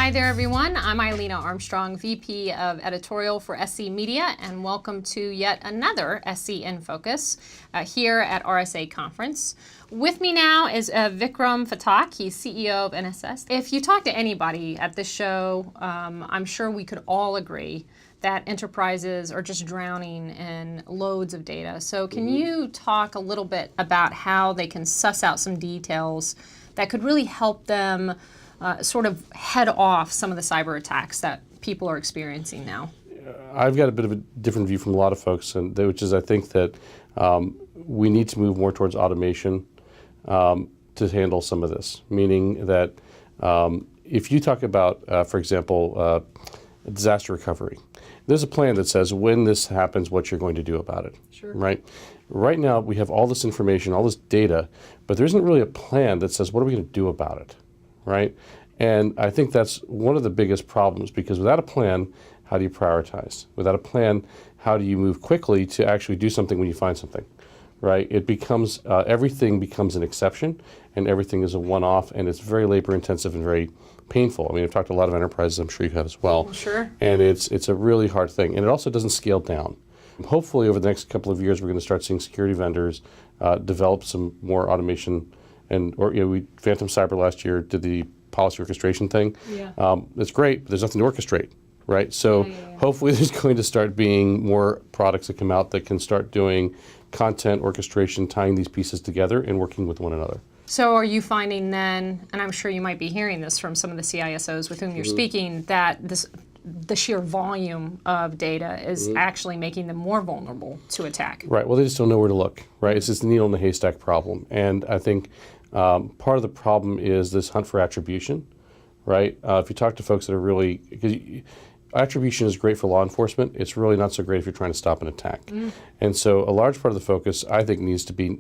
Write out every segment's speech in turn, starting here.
Hi there, everyone. I'm Eilina Armstrong, VP of Editorial for SC Media, and welcome to yet another SC in Focus here at RSA Conference. With me now is Vikram Phatak. He's CEO of NSS. If you talk to anybody at this show, I'm sure we could all agree that enterprises are just drowning in loads of data. So can you talk a little bit about how they can suss out some details that could really help them sort of head off some of the cyber attacks that people are experiencing now? I've got a bit of a different view from a lot of folks, which is I think that we need to move more towards automation to handle some of this. Meaning that if you talk about, for example, disaster recovery, there's a plan that says when this happens, what you're going to do about it. Sure. Right? Right now, we have all this information, all this data, but there isn't really a plan that says what are we going to do about it. Right? And I think that's one of the biggest problems, because without a plan, how do you prioritize? Without a plan, how do you move quickly to actually do something when you find something? Right? It becomes, everything becomes an exception, and everything is a one-off, and it's very labor-intensive and very painful. I mean, I've talked to a lot of enterprises, I'm sure you have as well. Sure. And it's a really hard thing, and it also doesn't scale down. Hopefully, over the next couple of years, we're going to start seeing security vendors develop some more automation. We Phantom Cyber last year did the policy orchestration thing. Yeah. It's great, but there's nothing to orchestrate, right? So hopefully there's going to start being more products that come out that can start doing content orchestration, tying these pieces together and working with one another. So are you finding then, and I'm sure you might be hearing this from some of the CISOs with whom you're speaking, that the sheer volume of data is actually making them more vulnerable to attack? Right. Well, they just don't know where to look, right? It's this needle in the haystack problem. And I think part of the problem is this hunt for attribution, right? If you talk to folks that are really, because attribution is great for law enforcement, it's really not so great if you're trying to stop an attack. And so a large part of the focus, I think, needs to be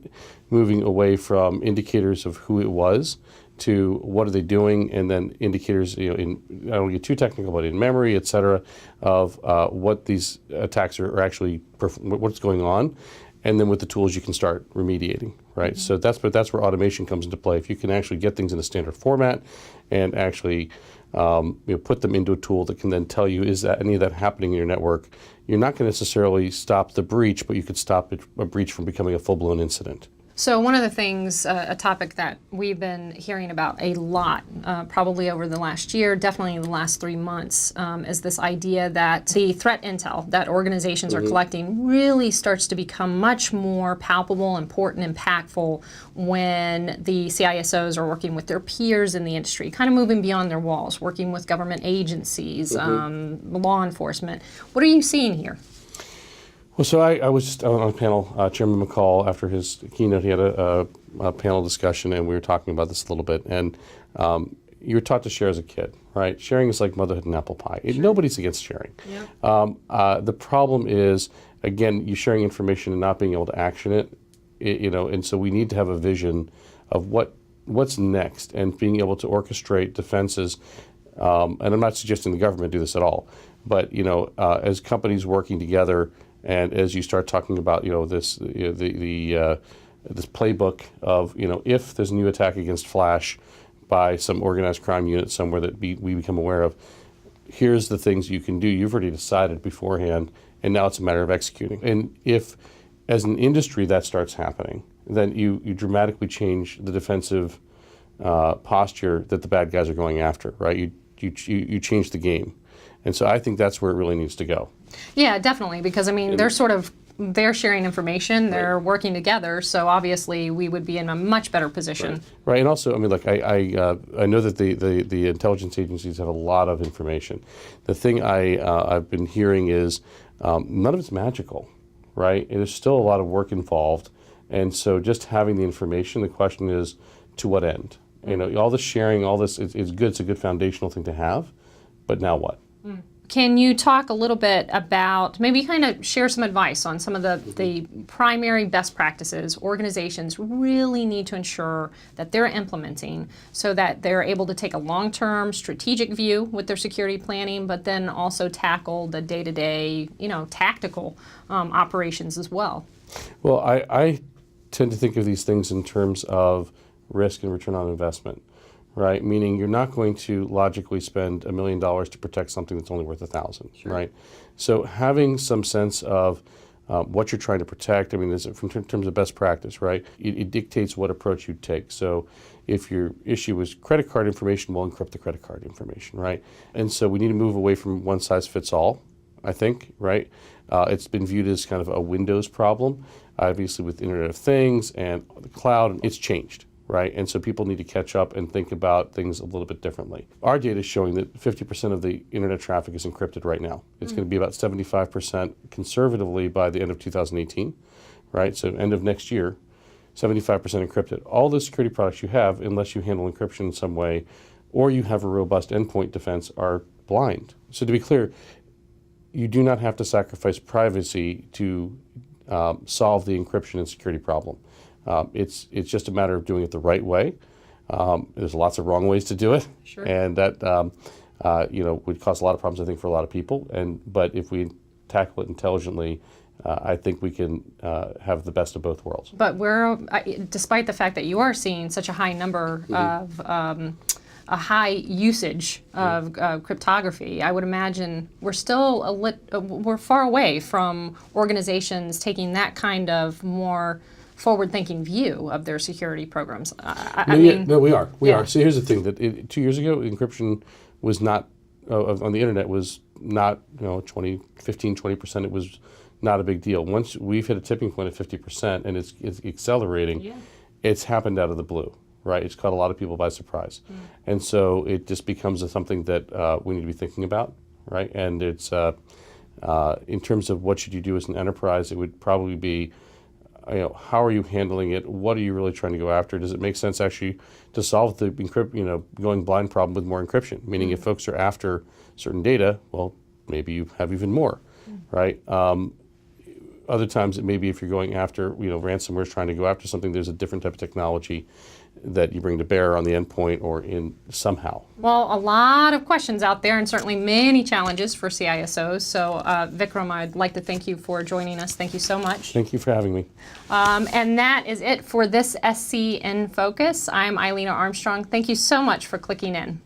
moving away from indicators of who it was to what are they doing, and then indicators, I don't want to get too technical, but in memory, et cetera, of what these attacks are actually, what's going on, and then with the tools you can start remediating, right? So that's where automation comes into play. If you can actually get things in a standard format and actually put them into a tool that can then tell you, is that any of that happening in your network, you're not going to necessarily stop the breach, but you could stop a breach from becoming a full-blown incident. So one of the things, a topic that we've been hearing about a lot, probably over the last year, definitely in the last 3 months, is this idea that the threat intel that organizations are collecting really starts to become much more palpable, important, impactful when the CISOs are working with their peers in the industry, kind of moving beyond their walls, working with government agencies, law enforcement. What are you seeing here? Well, so I was just on a panel, Chairman McCall, after his keynote, he had a panel discussion, and we were talking about this a little bit. And you were taught to share as a kid, right? Sharing is like motherhood and apple pie. Sure. Nobody's against sharing. Yeah. The problem is, again, you sharing information and not being able to action it, and so we need to have a vision of what's next, and being able to orchestrate defenses. And I'm not suggesting the government do this at all, but as companies working together. And as you start talking about, this this playbook of, if there's a new attack against Flash by some organized crime unit somewhere that we become aware of, here's the things you can do. You've already decided beforehand, and now it's a matter of executing. And if, as an industry, that starts happening, then you dramatically change the defensive posture that the bad guys are going after, right? You change the game. And so I think that's where it really needs to go. Yeah, definitely, because they're sharing information, they're working together, so obviously we would be in a much better position. Right. And also, look, I know that the intelligence agencies have a lot of information. The thing I've been hearing is none of it's magical, right? There's still a lot of work involved, and so just having the information, the question is, to what end? All this sharing, all this is good. It's a good foundational thing to have, but now what? Can you talk a little bit about, maybe kind of share some advice on some of the primary best practices organizations really need to ensure that they're implementing so that they're able to take a long-term strategic view with their security planning, but then also tackle the day-to-day, tactical operations as well? Well, I tend to think of these things in terms of risk and return on investment, right? Meaning you're not going to logically spend $1 million to protect something that's only worth 1,000, right? So having some sense of what you're trying to protect, I mean, from terms of best practice, right? It dictates what approach you take. So if your issue is credit card information, we'll encrypt the credit card information, right? And so we need to move away from one size fits all, I think, right? It's been viewed as kind of a Windows problem. Obviously, with Internet of Things and the cloud, it's changed, right? And so people need to catch up and think about things a little bit differently. Our data is showing that 50% of the internet traffic is encrypted right now. It's going to be about 75% conservatively by the end of 2018, right? So end of next year, 75% encrypted. All the security products you have, unless you handle encryption in some way, or you have a robust endpoint defense, are blind. So to be clear, you do not have to sacrifice privacy to solve the encryption and security problem. It's just a matter of doing it the right way. There's lots of wrong ways to do it, and that would cause a lot of problems, I think, for a lot of people. But if we tackle it intelligently, I think we can have the best of both worlds. But despite the fact that you are seeing such a high number of a high usage of cryptography, I would imagine we're still we're far away from organizations taking that kind of more forward-thinking view of their security programs. We are. So here's the thing: that 2 years ago, encryption was not on the internet was not 15-20%. It was not a big deal. Once we've hit a tipping point at 50%, and it's accelerating, it's happened out of the blue. Right, it's caught a lot of people by surprise, and so it just becomes something that we need to be thinking about, right? And it's in terms of what should you do as an enterprise, it would probably be, how are you handling it? What are you really trying to go after? Does it make sense actually to solve the going blind problem with more encryption? Meaning, if folks are after certain data, well, maybe you have even more, right? Other times, it may be if you're going after, ransomware is trying to go after something, there's a different type of technology that you bring to bear on the endpoint or in somehow. Well, a lot of questions out there and certainly many challenges for CISOs. So Vikram, I'd like to thank you for joining us. Thank you so much. Thank you for having me. And that is it for this SC in Focus. I'm Eilena Armstrong. Thank you so much for clicking in.